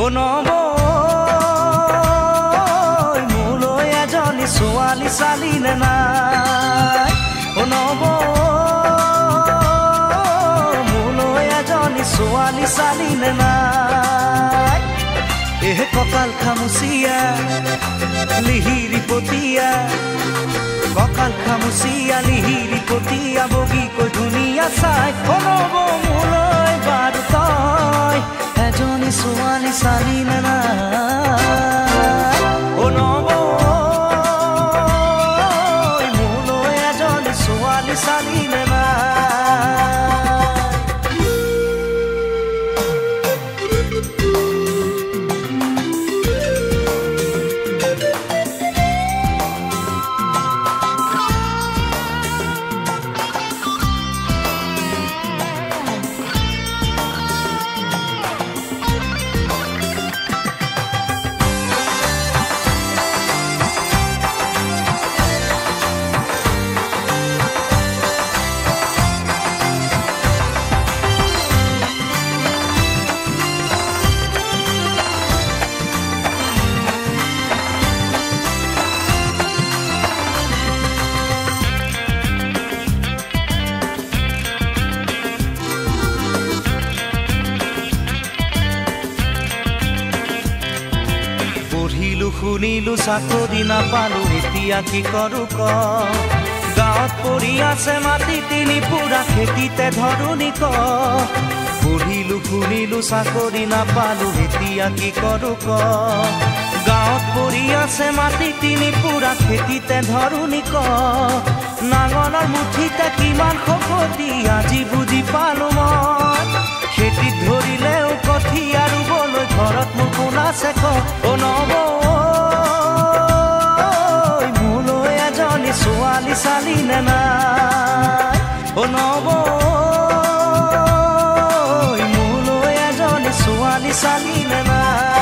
ও নব মোলৈ এজনী ছোৱালী চালি নে নাই ও নব মোলৈ এজনী ছোৱালী চালি নে নাই এহে কঁকাল খামুচিয়া লিহিৰি পতিয়া কঁকাল খামুচিয়া লিহিৰি পতিয়া বগীকৈ ধুনীয়া চাই ও নব মোলৈ বাৰু তই এজনী ছোৱালী চালি নে নাই ও নব মোলৈ এজনী ছোৱালী চালি নে নাই শুনিলো চাকৰি নাপালো এতিয়া কি কৰো ক গাঁৱত পৰি আছে মাটি তিনি পুৰা খেতিতে ধৰুনি ক পঢ়িলো শুনিলো চাকৰি নাপালো এতিয়া কি কৰো ক গাঁৱত পৰি আছে মাটি তিনি পুৰা খেতিতে ধৰুনি ক নাঙলৰ মুঠিতে কিমান শকতি আজি বুজি পালো মই খেতিত ধৰিলেও কঠীয়া ৰুবলৈ ঘৰত মোৰ কোন আছে ক ও নব ছোৱালী চালি নে নাই ও নব মোলৈ এজনী ছোৱালী চালি নে নাই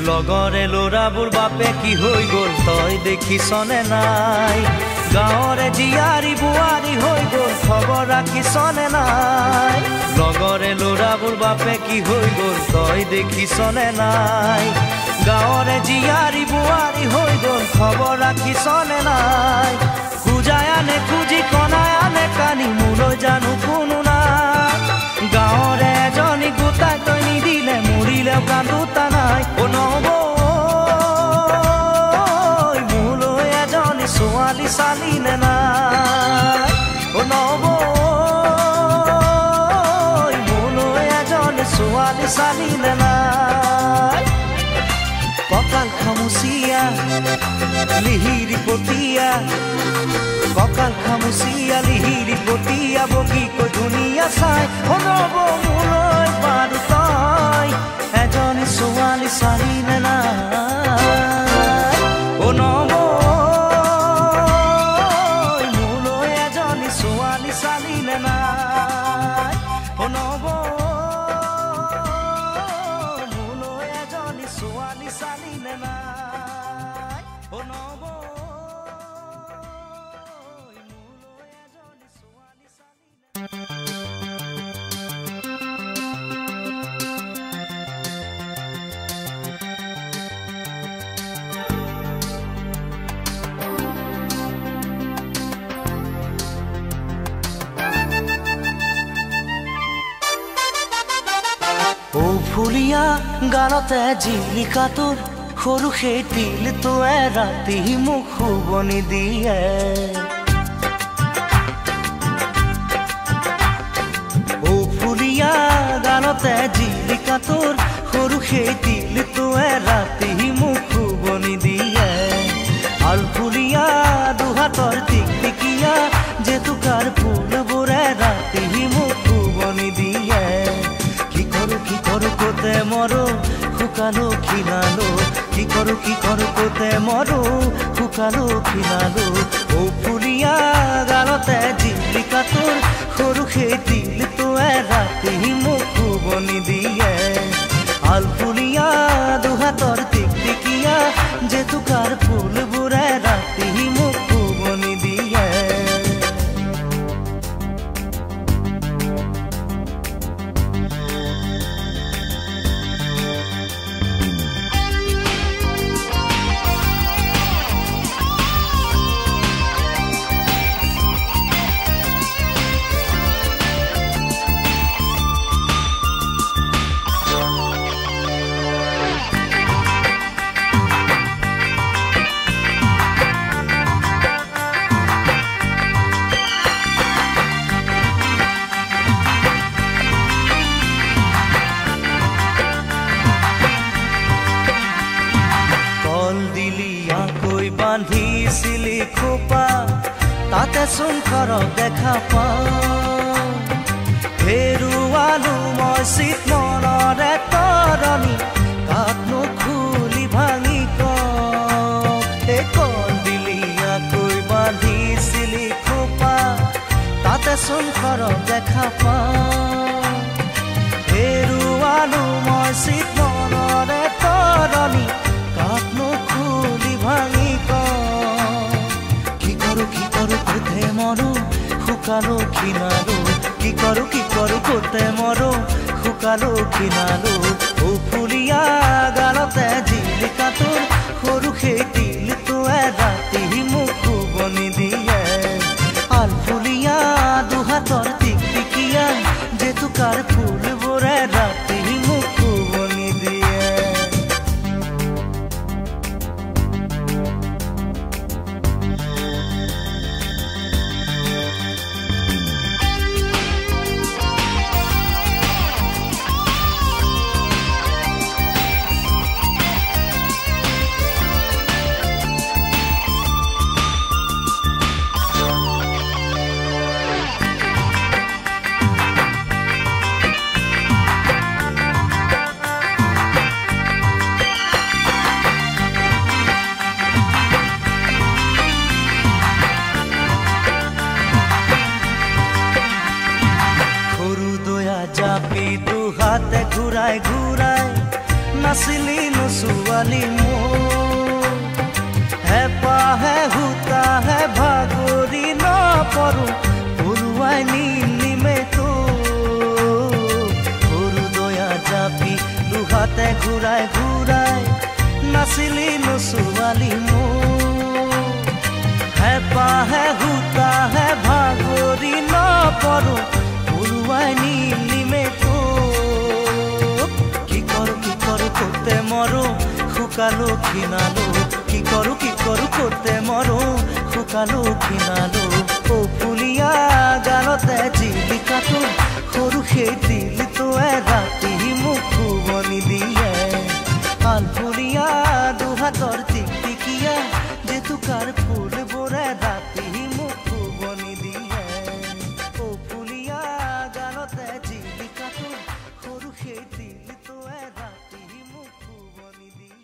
লগৰে ল'ৰাবোৰ বাপে কি হৈ গ'ল তই দেখিছনে নাই গাঁৱৰে জীয়াৰী বোৱাৰী হৈ গ'ল খবৰ ৰাখিছনে নাই লগৰে ল'ৰাবোৰ বাপে কি হৈ গ'ল তই দেখিছনে নাই গাঁৱৰে জীয়াৰী বোৱাৰী হৈ গ'ল খবৰ ৰাখিছনে নাই খুজাই আনে খুজি কণাই আনে কানি মোলৈ জানো কোনো নাই গাঁৱৰে এজনী গোটাই তই নিদিলে মৰিলেও কান্দোতা নাই ও নব মোলৈ এজনী ছোৱালী চালি নে নাই ও নব মোলৈ এজনী ছোৱালী চালি নে নাই কঁকাল খামুচিয়া লিহিৰি পতিয়া কঁকাল খামুচিয়া লিহিৰি পতিয়া বগীকৈ ধুনীয়া চাই ও নব মোলৈ বাৰু তই এজনী ছোৱালী চালি নে নাই ও নব মোলৈ এজনী ছোৱালী চালি নে নাই ও নব মোলৈ এজনী ছোৱালী চালি নে নাই ও নব মোলৈ এজনী ছোৱালী চালি ফুলিয়া গানতে জিলিকা তোৰ সৰু সেই তিলটোৱে ৰাতি মোক শুবনি দিয়ে গালতে জিলিকা তোৰ সৰু সেই দিলটোৱে ৰাতি মোক শুবনি দিয়ে আলফুলীয়া দুহাতৰ টিকটিকিয়া জেতুকাৰ ফুলবোৰে ৰাতি মোক শুবনি দিয়ে কি কৰো কোতে মৰো শুকালো খিনালো কি কৰো কোতে মৰো শুকালো খিনালো ও ফুলীয়া গালতে জিলিকা তোৰ সৰু সেই দিলটোৱে ৰাতি মোক শুবনি দিয়ে আলফুলীয়া দুহাতৰ টিকটিকিয়া জেতুকাৰ ফুলবোৰে ৰাতি মোক শুবনি দিয়ে বান্ধিছিলি খোপা তাতে চোন ঘৰত দেখা পাওঁ হেৰুৱালো মই চিত মনৰে তৰণি কাকনো খুলি ভাঙি কওঁ কল দিলিয়াকৈ বান্ধিছিলি খোপা তাতে চোন ঘৰত দেখা পাওঁ হেৰুৱালো মই চিত মনৰে তৰণি কাকনো খুলি ভাঙি কোতে মৰো শুকালো খিনালো কি কৰো কোতে মৰো শুকালো খিনালো ও ফুলীয়া গালতে জিলিকা তোৰ সৰু সেই দিলটোৱে ৰাতি মোক শুবনি দিয়ে আলফুলীয়া দুহাতৰ টিকটিকিয়া জেতুকাৰ ফুলবোৰে ৰাতি মোক শুবনি দিয়ে দুহাতে ঘূৰাই ঘূৰাই নাচিলি নচুৱালি মোৰ হেঁপাহে হুতাহে ভাগৰি নপৰো পৰুৱাই নিলিমে সৰু দয়া জাপি দুহাতে ঘূৰাই ঘূৰাই নাচিলি নচুৱালি মোৰ হেঁপাহে হুতাহে ভাগৰি নপৰো পৰুৱাই নিলিমে কোতে মৰো শুকালো খিনালো কি কৰো কোতে মৰো শুকালো খিনালো ও ফুলীয়া গালতে জিলিকা তোৰ সৰু সেই দিলটোৱে ৰাতি মোক শুবনি দিয়ে আলফুলীয়া দুহাতৰ টিকটিকিয়া জেতুকাৰ ফুলবোৰে ৰাতি মোক শুবনি দিয়ে ও ফুলীয়া গালতে জিলিকা তোৰ সৰু সেই দিলটোৱে ৰাতি মোক শুবনি দিয়ে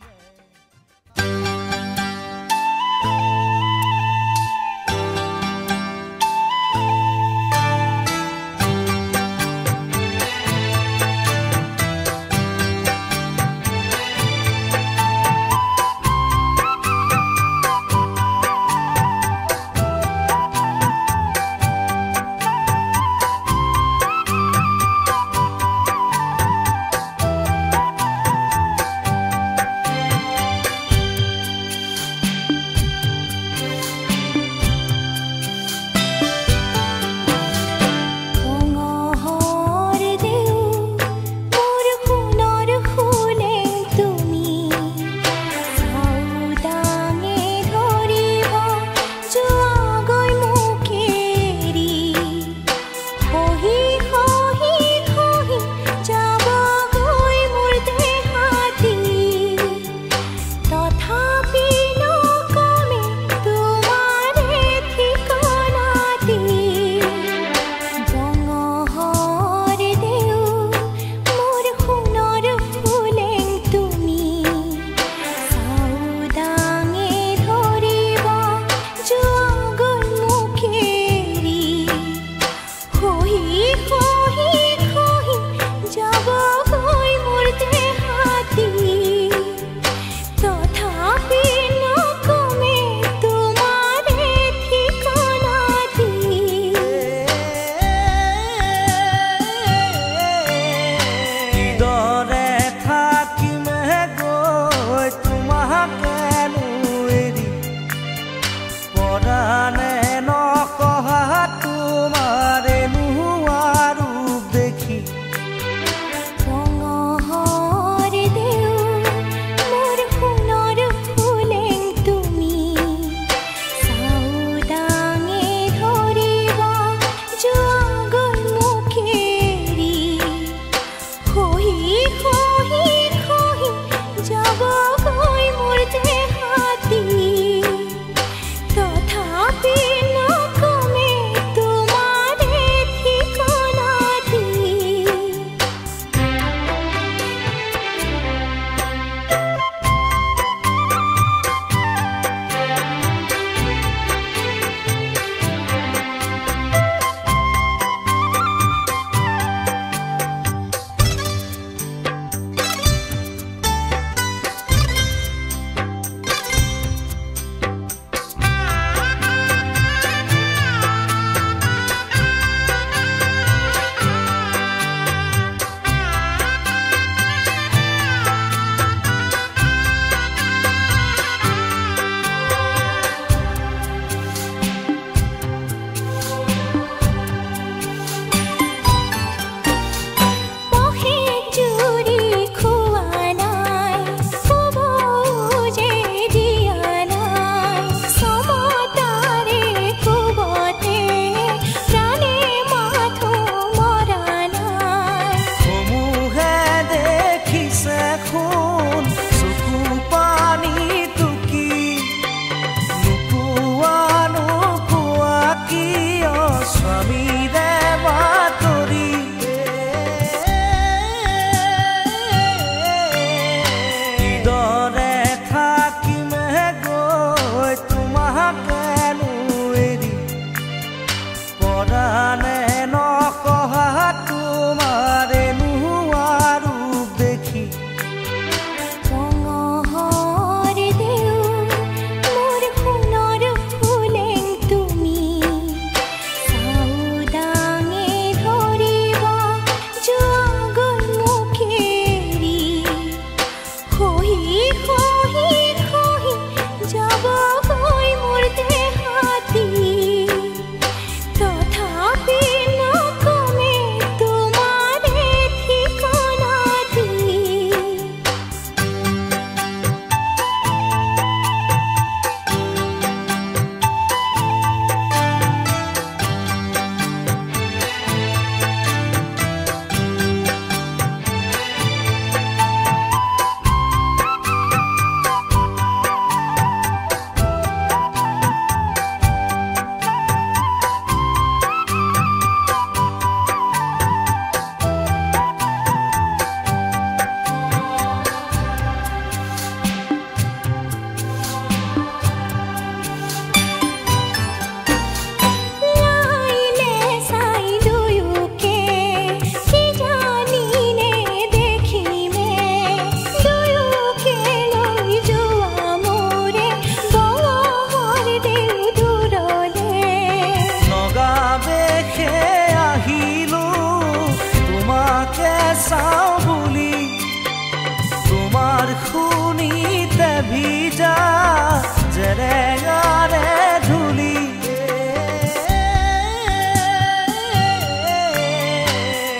এৰেঙাৰে ধূলি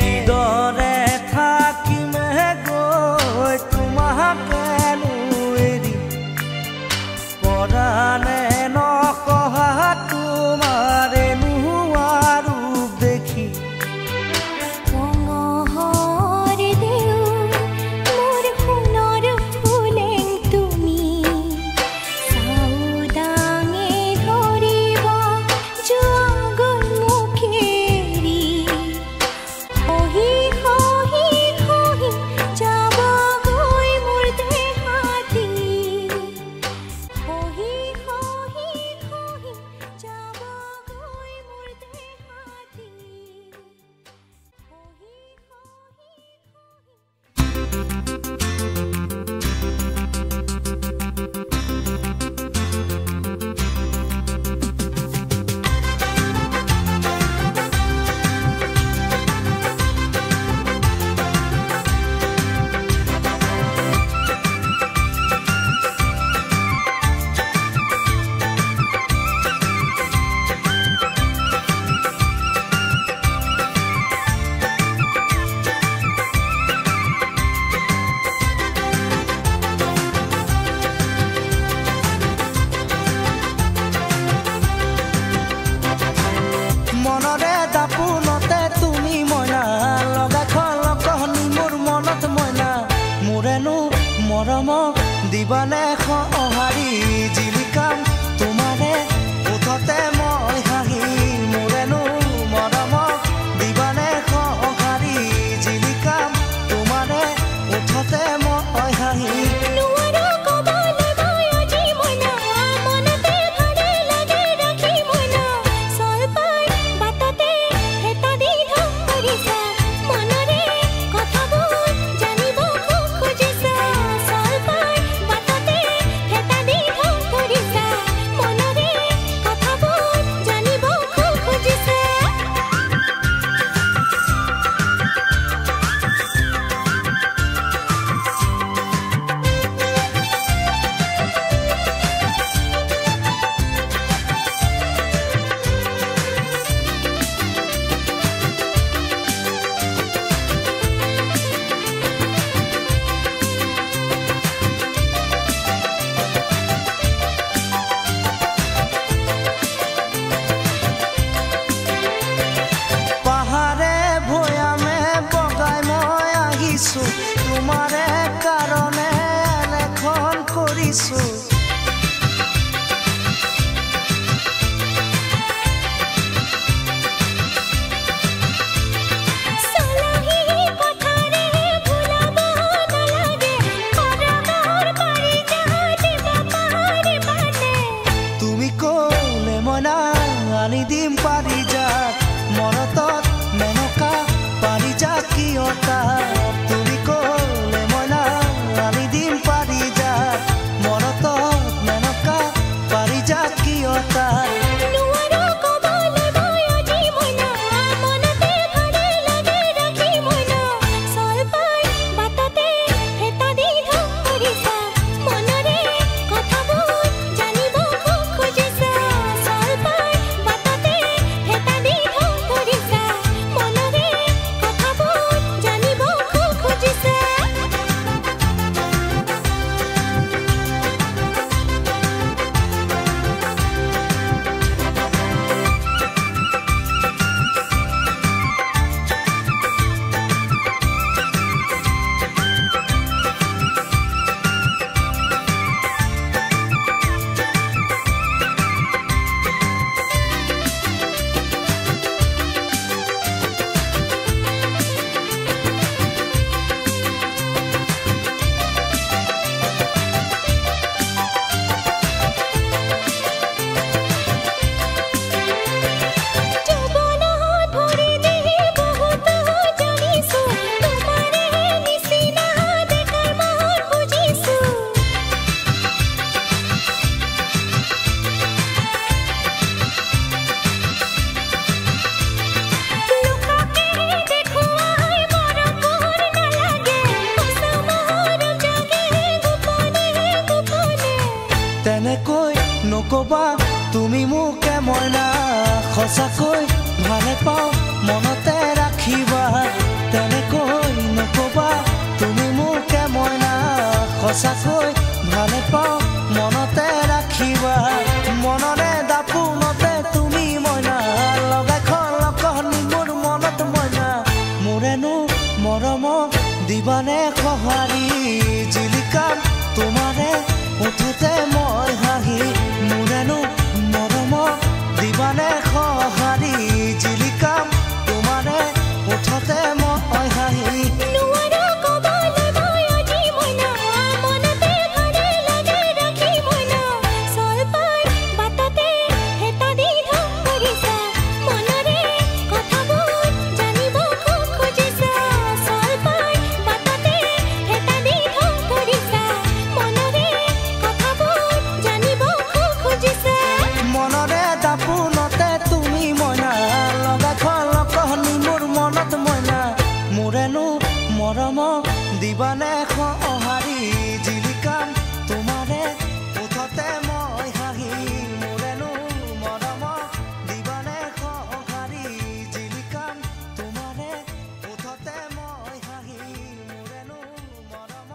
কিদৰে থাকিমে গৈ তোমাকেনো এৰি পৰাণে নকহা তোমাৰ নোহোৱা ৰূপ দেখি মনৰে দাপোনতে তুমি মইনা লগা খলকনি মোৰ মনত মইনা মোৰেনো মৰমক দিবানে সঁহাৰি জিলিকাম তোমাৰে ওঠতে মই হাঁহি মোৰেনো মৰমক দিবানে সঁহাৰি জিলিকাম তোমাৰে ওঠতে মই হাঁহি তোমাৰে কাৰণে লেখন কৰিছো তুমি ক'লে মইনা আনি দিম পাৰিজাত মনতত মেনকা পাৰিজাত কিয়তা তুমি ক'লে মইনা আনি দিম পাৰিজাত মনতত মেনকা পাৰিজাত কিয়তা তুমি মোকে মইনা সঁচাকৈ ভালে পাওঁ মনতে ৰাখিবা তেনেকৈ নকবা তুমি মোকে মইনা সঁচাকৈ ভালে পাওঁ মনতে ৰাখিবা মনৰে দাপোনতে তুমি মইনা লগাই খলকনি মোৰ মনত মইনা মোৰেনো মৰম দিবানে সঁহাৰি জিলিকাম তোমাৰে উঠোতে মই হাঁহি মোৰেনো মৰম দিবানে সঁহাৰি জিলিকাম তোমাৰে উঠোতে মই হাঁহি দিবানে সঁহাৰি জিলিকাম তোমাৰে উঠতে মই হাঁহি মোৰেনো মৰম দিবানে সঁহাৰি জিলিকাম তোমাৰে উঠতে মই হাঁহি মোৰেনো মৰম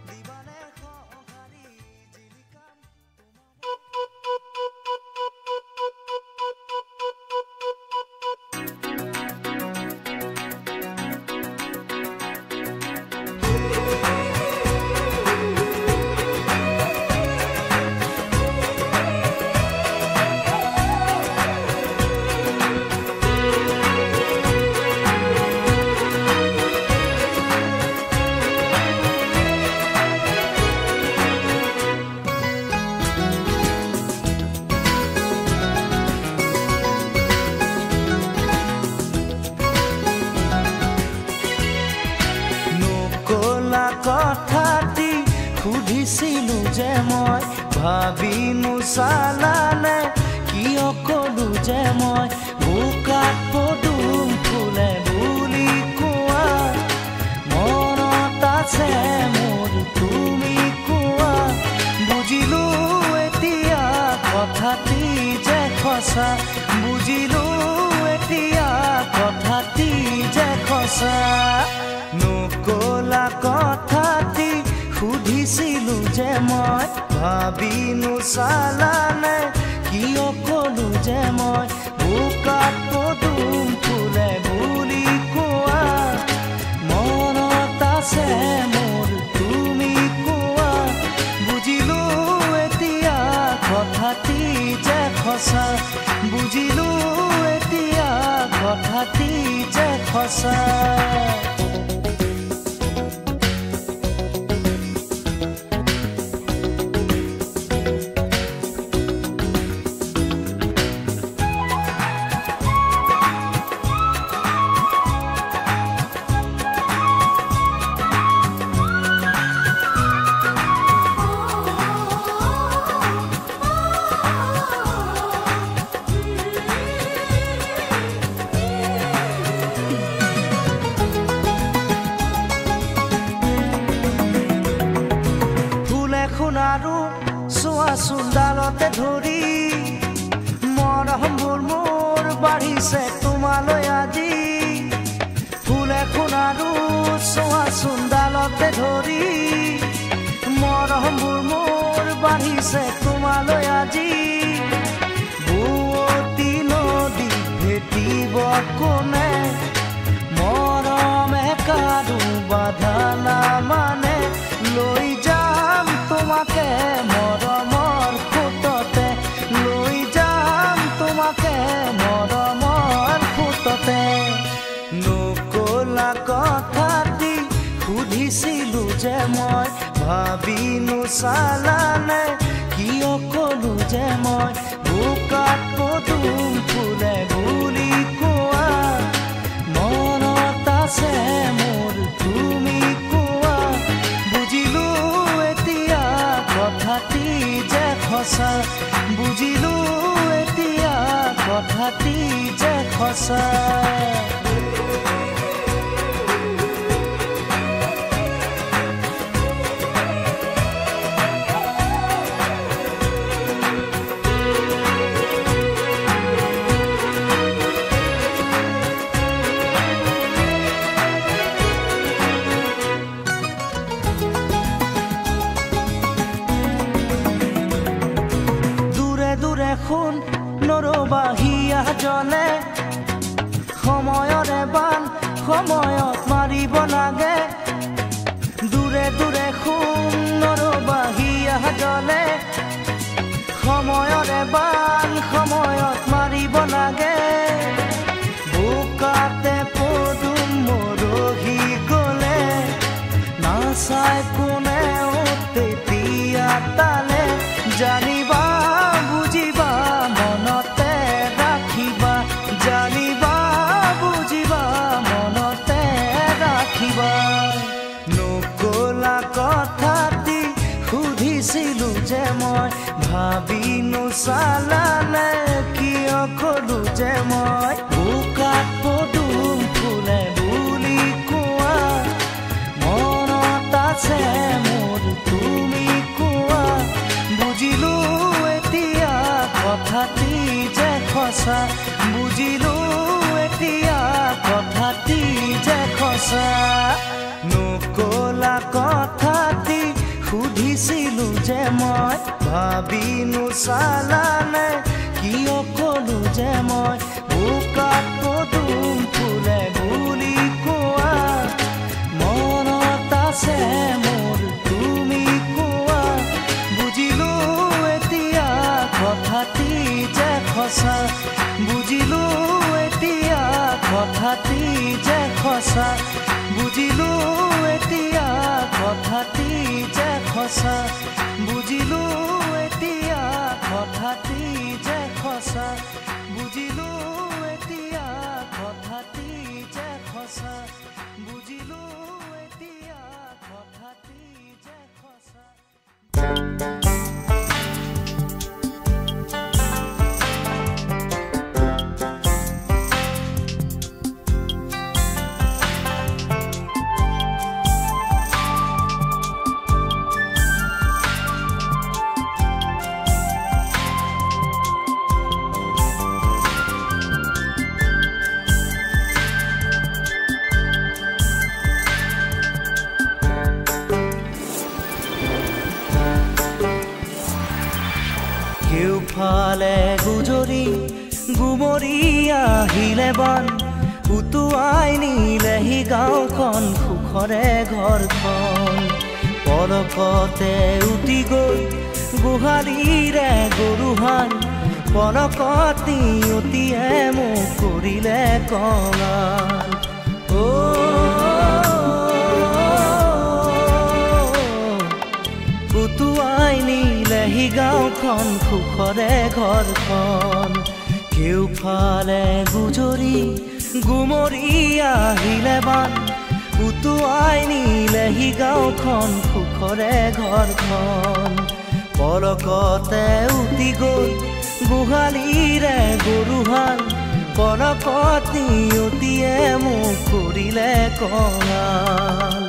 দিবানে সঁহাৰি জিলিকাম কথাটি সুধিছিলো যে মই ভাবি নোচালানে কিয় কলো যে মই বোকাত পদুম ফুলে বুলি কোৱা মনত আছে মোৰ তুমি কোৱা বুজিলো এতিয়া কথাটি যে সঁচা বুজিলো এতিয়া কথাটি যে সঁচা নকলা কথাটি সুধিছিলো যে মই ভাবি নোচালানে কিয় কলো যে মই বোকাত পদুম ফুলে বুলি কোৱা মনত আছে মোৰ তুমি কোৱা বুজিলো এতিয়া কথাটি যে সঁচা বুজিলো এতিয়া কথাটি যে সঁচা আৰু চোৱাচোন ডালতে ধৰি মৰমবোৰ মোৰ বাঢ়িছে তোমালৈ আজি ফুল এখন আৰু চোৱাচোন ডালতে ধৰি মৰমবোৰ মোৰ বাঢ়িছে তোমালৈ আজি বুৱতী নদী ভেটিব কোনে মৰমে কাৰো বাধা নামানে লৈ যাম তোমাকে মৰমৰ খুঁটতে লৈ যাম তোমাকে মৰমৰ খুঁটতে নকলা কথাটি সুধিছিলো যে মই ভাবি নোচালানে কিয় কলো যে মই বোকাত পদুম ফুলে বুলি কোৱা মনত আছে মোৰ তুমি কোৱা বুজিলো এতিয়া কথাটি যে সঁচা বুজিলো এতিয়া কথাটি যে সঁচা বাহিয়া জ্বলে সময়ৰে বান সময়ত মাৰিব লাগে দূৰে দূৰে সুন্দৰ বাহিয়া জ্বলে সময়ৰে বান সময়ত মাৰিব লাগে বোকাতে পদুম মৰহি গ'লে নাচাই কোনেও তেতিয়া তালে জানিবা বুজিবা মনতে ৰাখিবা জানিবা বুজিবা মনতে ৰাখিবা নকলা কথাটি সুধিছিলো যে মই ভাবি নোচালালে কিয় কলো যে মই বোকাত পদুম ফুলে বুলি কোৱা মনত আছে মোৰ তুমি কোৱা বুজিলো এতিয়া কথাটি যে সঁচা বুজিলো এতিয়া কথাটি যে সঁচা নকলা কথাটি সুধিছিলো যে মই ভাবি নোচালালে কিয় কলো যে মই বোকাত পদুম ফুলে বুলি কোৱা মনত আছে মোৰ তুমি কোৱা বুজিলো এতিয়া কথাটি যে সঁচা বুজিলো এতিয়া কথাটি যে সঁচা বুজিলো এতিয়া কথাটি যে সঁচা বুজিলো এতিয়া কথাটি যে সঁচা বুজিলো এতিয়া কথাটি যে সঁচা বুজিলো এতিয়া কথাটি যে সঁচা ফালে গুজৰি গুমৰি আহিলে বান উটুৱাই নিলেহি গাঁওখন সুখৰে ঘৰখন পলকতে উটি গৈ গোহালিৰে গৰুহান পলকতি উটিয়ে মোক কৰিলে কঙাল উটুৱাই নিলেহি গাঁওখন সুখৰে ঘৰখন কেউফালে গুজৰি গুমৰি আহিলে বান উটুৱাই নিলেহি গাঁওখন সুখৰে ঘৰখন পলকতে উটি গৈ গোহালিৰে গৰুহাল পলকতি উটিয়ে মোক কৰিলে কঙাল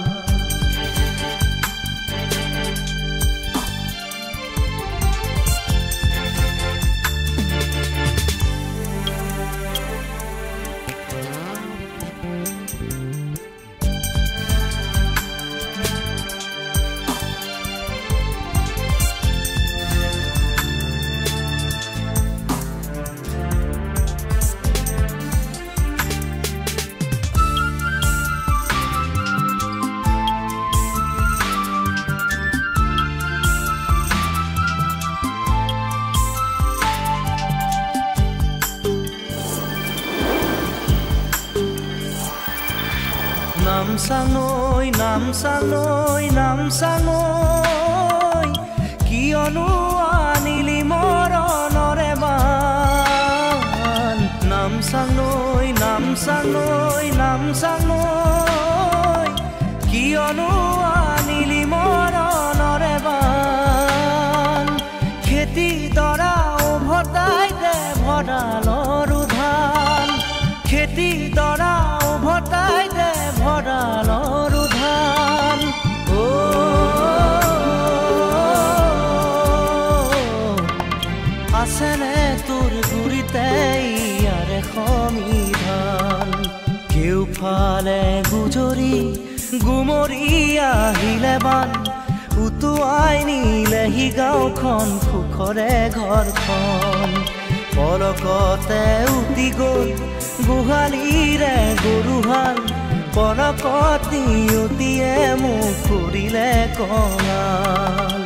নামচাঙৈ নামচাঙৈ নামচাঙৈ কিয়নো আনিলি মৰণৰে বান নামচাঙৈ নামচাঙৈ নামচাঙৈ কিয়নো আনিলি মৰণৰে বান খেতি দৰা উভতাই দে ভঁৰালৰ ধান খেতি দৰা উভতাই দে ভঁৰালৰ ধান আছেনে তোৰ গুৰিতে ইয়াৰে সমিধান কেউফালে গুজৰি গুমৰি আহিলে বান উটুৱাই নিলেহি গাঁওখন সুখৰে ঘৰখন পলকতে উটি গ'ল গোহালিৰে গৰুহাল পলকত নিয়তিয়ে মোক কৰিলে কঙাল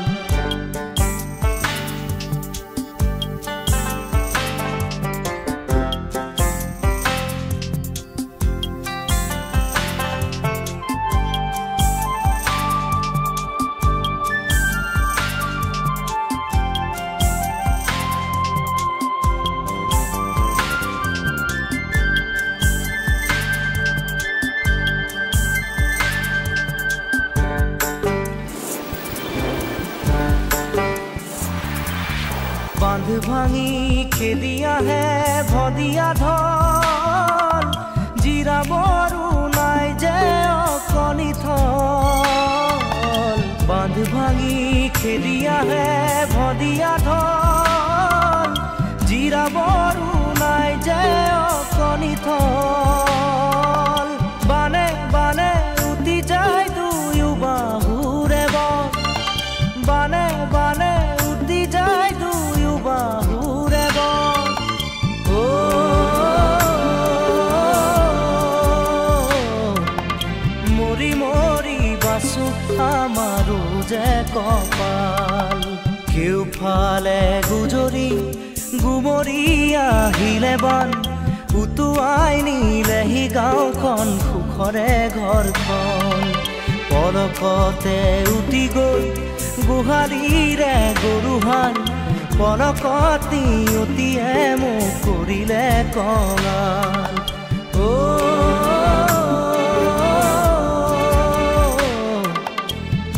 বান্ধ ভাঙি খেদি আহে ভদিয়া ঢল জিৰাবৰো নাই যে অকণি থল বান্ধ ভাঙি খেদি আহে ভদিয়া ঢল জিৰাবৰো নাই যে অকণি থল বানে বানে উটি যায় দুয়ো বাহুৰে বল বানে বানে উটি যায় বাহুৰে বল মৰি মৰি বাচো আমাৰো যে কপাল কেউফালে গুজৰি গুমৰি আহিলে বান উটুৱাই নিলেহি গাঁওখন সুখৰে ঘৰখন পলকতে উটি গ'ল গোহালিৰে গৰুহাল পলকত নিয়তিয়ে মোক কৰিলে কঙাল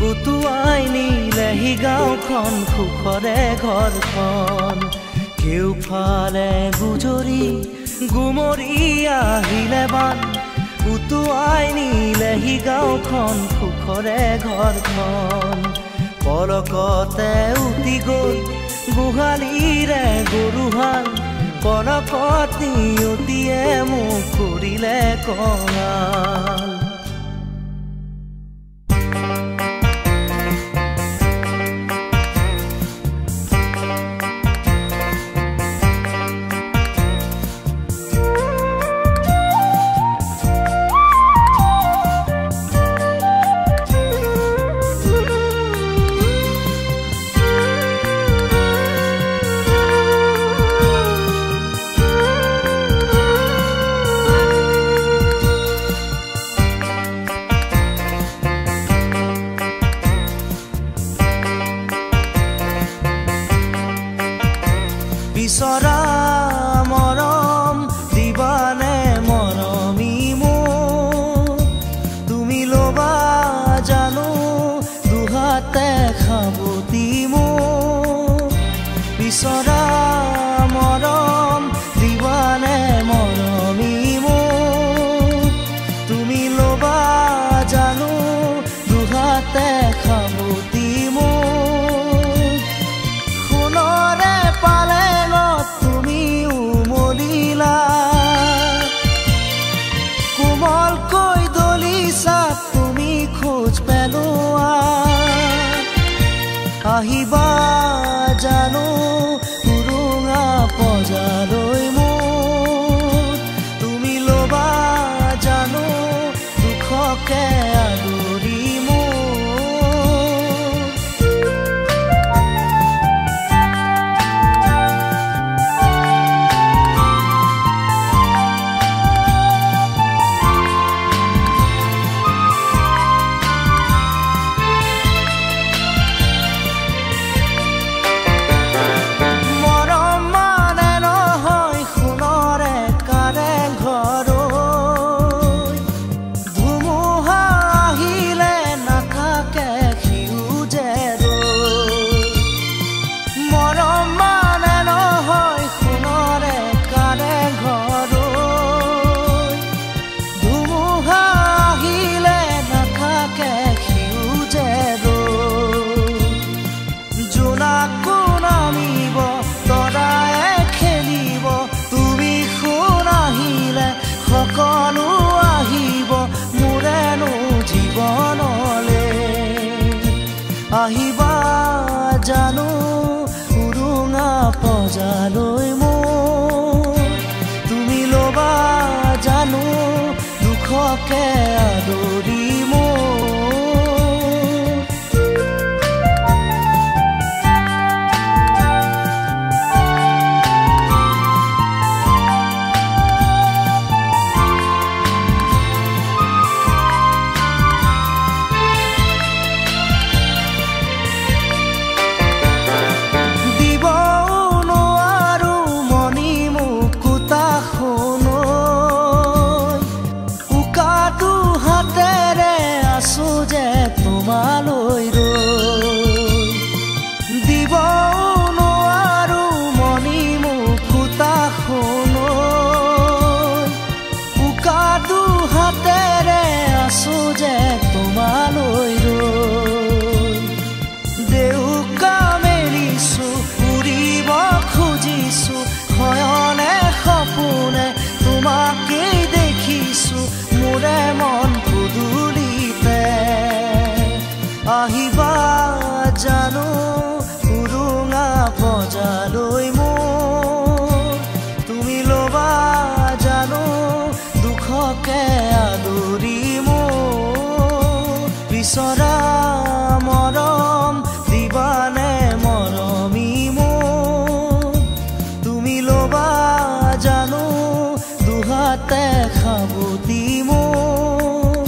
উটুৱাই নিলেহি গাঁওখন সুখৰে ঘৰখন কেউফালে গুজৰি গুমৰি আহিলে বান উটুৱাই নিলেহি গাঁওখন সুখৰে ঘৰখন পলকতে উটি গ'ল গোহালিৰে গৰুহাল পলকত নিয়তিয়ে মোক কৰিলে কঙাল দুখকে আদৰি আহিবা জানো উৰুঙা পজালৈ মোৰ তুমি লবা জানো দুখকে আদৰি মোৰ বিচৰা মৰম দিবানে মৰমি মোৰ তুমি লবা জানো দুহাতে খাবতি মোৰ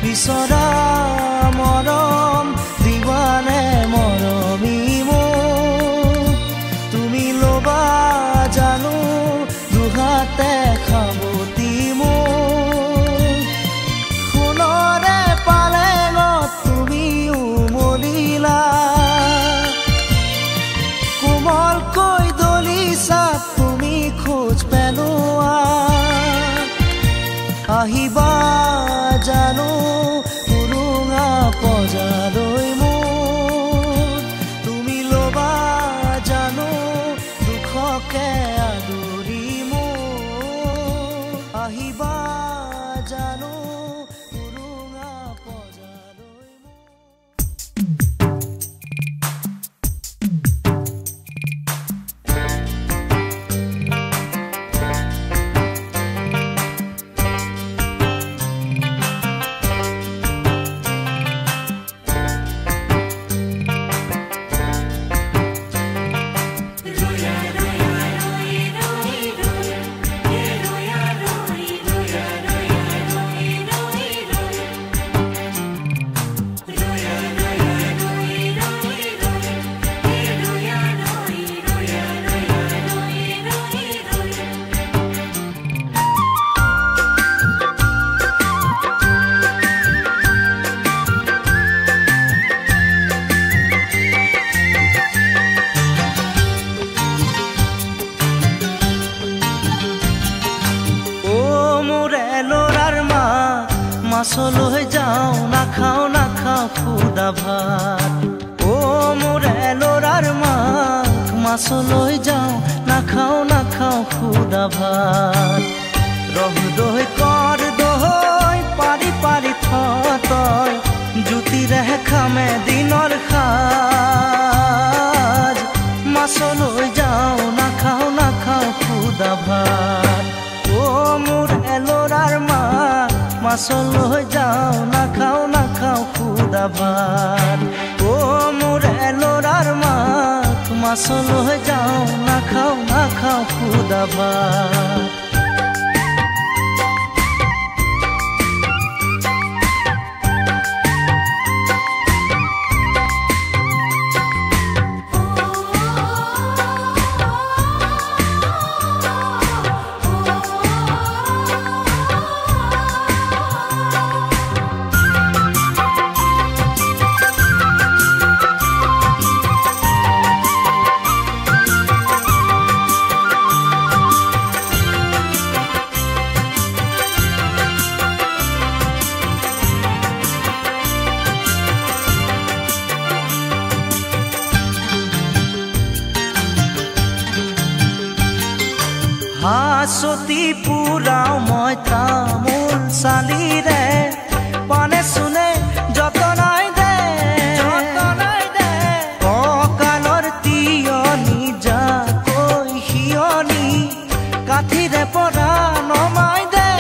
বিচৰা মৰম দিবানে মৰমি মোৰ তুমি লবা জানো দুহাতে খাবতি মোৰ সোণৰে পালেঙত তুমি উমলিলা কোমলকৈ দলিছা তুমি খোজ পেলোৱা আহিবা জানো পজালৈ মোৰ তুমি লবা জানো দুখকে আদৰি মোৰ আহিবা জানো উৰুঙা পজালৈ মাছলৈ যাওঁ নাখাওঁ খুদা ভাত ও মোৰে ল'ৰাৰ মাক মাছলৈ যাওঁ নাখাওঁ খুদা ভাত ৰহ দৈ কৰ দৈ পাৰি পাৰি থয় জুতিৰে খামে দিনৰ সাজ মাছলৈ যাওঁ নাখাওঁ খুদা ভাত ও মোৰে ল'ৰাৰ মাক মাছলৈ যাওঁ নাখাওঁ খুদা ভাত ও মোৰে ল'ৰাৰ মাক মাছলৈ যাওঁ নাখাওঁ খুদা ভাত হাঁচতি পুৰাও মই তামোল চালিৰে পানে চুনে যতনাই দে কঁকালৰ তিয়নি যাকৈ শিয়নি কাঠিৰে পৰা নমাই দে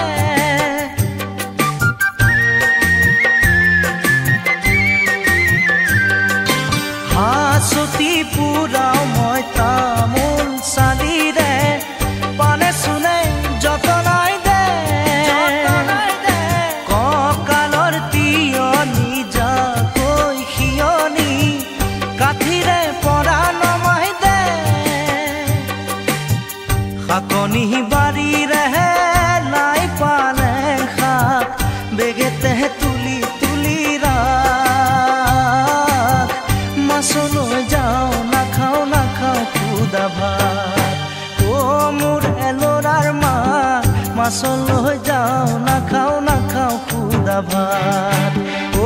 মাছল লৈ যাওঁ নাখাওঁ খুদা ভাত ও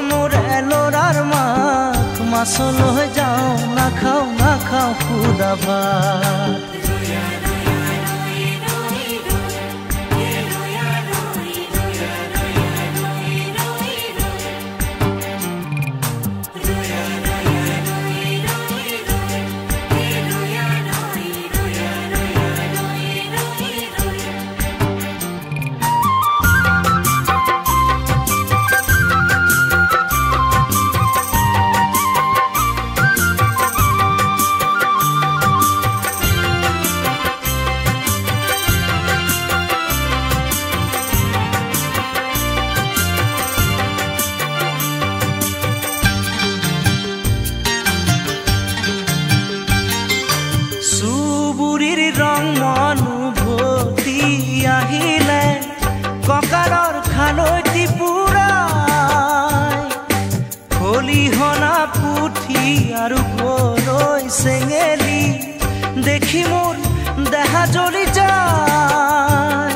মোৰ এলৰাৰ মাক মাছল লৈ যাওঁ নাখাওঁ খুদা ভাত ৰং মনুভূতি আহিলে ককাৰৰ খালৈটি পুৰাই খলিহনা পুঠি আৰু গৰৈ চেঙেলি দেখি মোৰ দেহা জ্বলি যায়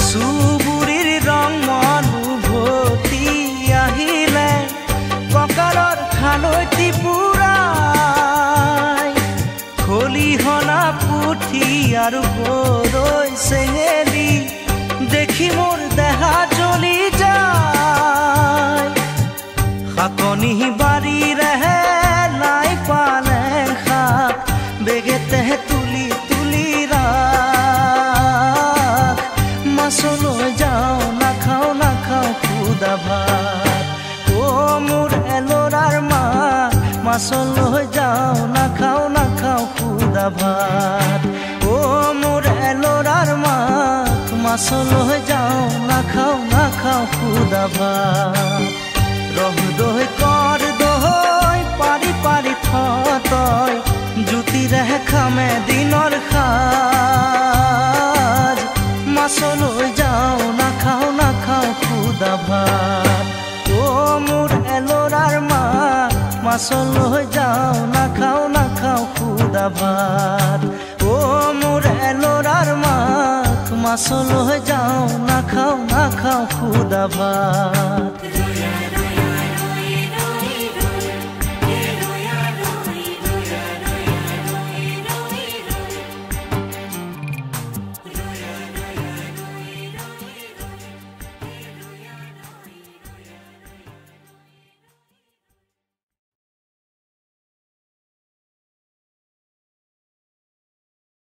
চুবুৰীৰ ৰং মনুভূতি আহিলে ককাৰৰ খালৈটি পুৰাই খলিহনা পুঠি আৰু গৰৈ চেঙেলি দেখি মোৰ দেহা জ্বলি যায় শাকনি বাৰীৰেহে নাই পালেং শাক বেগেতেহে তুলি তুলি ৰাখ মাছলৈ যাওঁ নাখাওঁ খুদা ভাত ও মোৰ এলৰাৰ মাক মাছল লৈ যাওঁ নাখাওঁ খুদা ভাত ও মোৰ এলৰাৰ মাক মাছল লৈ যাওঁ নাখাওঁ খুদা ভাত ৰহ দৈ কৰ দৈ পাৰি তই জুতিৰে খামে দিনৰ সাজ মাছলৈ যাওঁ নাখাওঁ খুদা ভাত ও মোৰ এলৰাৰ মাক মাছল লৈ যাওঁ নাখাওঁ খুদা ভাত ও মোৰ এলৰাৰ মাক মাছল লৈ যাওঁ নাখাওঁ খুদা ভাত